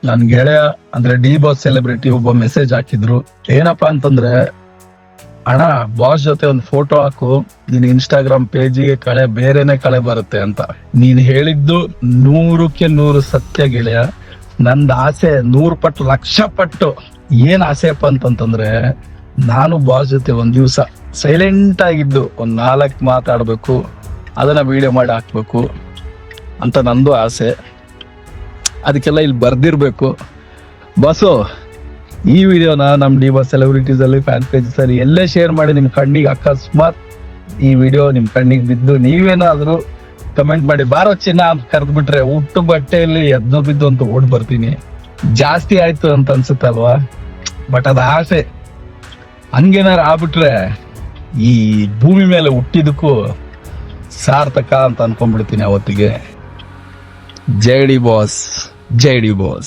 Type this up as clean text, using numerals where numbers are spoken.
ನನ್ ಗೆಳೆಯ ಅಂದ್ರೆ ಡಿ ಬಾಸ್ ಸೆಲೆಬ್ರಿಟಿ ಒಬ್ಬ ಮೆಸೇಜ್ ಹಾಕಿದ್ರು. ಏನಪ್ಪಾ ಅಂತಂದ್ರೆ, ಅಣ್ಣ ಬಾಸ್ ಜೊತೆ ಒಂದು ಫೋಟೋ ಹಾಕು, ನಿನ್ ಇನ್ಸ್ಟಾಗ್ರಾಮ್ ಪೇಜಿಗೆ ಬೇರೆನೆ ಕಳೆ ಬರುತ್ತೆ ಅಂತ. ನೀನ್ ಹೇಳಿದ್ದು 100% ಸತ್ಯ ಗೆಳೆಯ. ನಂದ್ ಆಸೆ 100 ಪಟ್ಟು 1,00,000 ಪಟ್ಟು. ಏನ್ ಆಸೆಪ್ಪ ಅಂತಂತಂದ್ರೆ, ನಾನು ಬಾಸ್ ಜೊತೆ ಒಂದ್ ದಿವ್ಸ ಸೈಲೆಂಟ್ ಆಗಿದ್ದು 4 ಮಾತಾಡ್ಬೇಕು, ಅದನ್ನ ವಿಡಿಯೋ ಮಾಡಿ ಹಾಕ್ಬೇಕು ಅಂತ ನಂದು ಆಸೆ. ಅದಕ್ಕೆಲ್ಲ ಇಲ್ಲಿ ಬರ್ದಿರ್ಬೇಕು. ಬಾಸು, ಈ ವಿಡಿಯೋನ ನಮ್ ಡಿ ಬಾಸ್ ಸೆಲೆಬ್ರಿಟೀಸ್ ಅಲ್ಲಿ ಫ್ಯಾನ್ ಪೇಜಸ್ ಅಲ್ಲಿ ಎಲ್ಲೇ ಶೇರ್ ಮಾಡಿ ನಿಮ್ ಕಣ್ಣಿಗೆ ಅಕಸ್ಮಾತ್ ಈ ವಿಡಿಯೋ ನಿಮ್ ಕಣ್ಣಿಗೆ ಬಿದ್ದು ನೀವೇನಾದ್ರೂ ಕಮೆಂಟ್ ಮಾಡಿ ಬಾರೋ ಚಿನ್ನ ಅಂತ ಕರೆದ್ಬಿಟ್ರೆ ಉಟ್ಟು ಬಟ್ಟೆಯಲ್ಲಿ ಎದ್ದು ಬಿದ್ದು ಅಂತ ಓಡ್ ಬರ್ತೀನಿ. ಜಾಸ್ತಿ ಆಯ್ತು ಅಂತ ಅನ್ಸುತ್ತಲ್ವಾ? ಬಟ್ ಅದ ಆಸೆ. ಹಂಗೇನಾರು ಆಗ್ಬಿಟ್ರೆ ಈ ಭೂಮಿ ಮೇಲೆ ಹುಟ್ಟಿದಕ್ಕೂ ಸಾರ್ಥಕ ಅಂತ ಅನ್ಕೊಂಡ್ಬಿಡ್ತೀನಿ ಅವತ್ತಿಗೆ. ಜೈ ಡಿ ಬಾಸ್, ಜೈ ಡಿ ಬಾಸ್.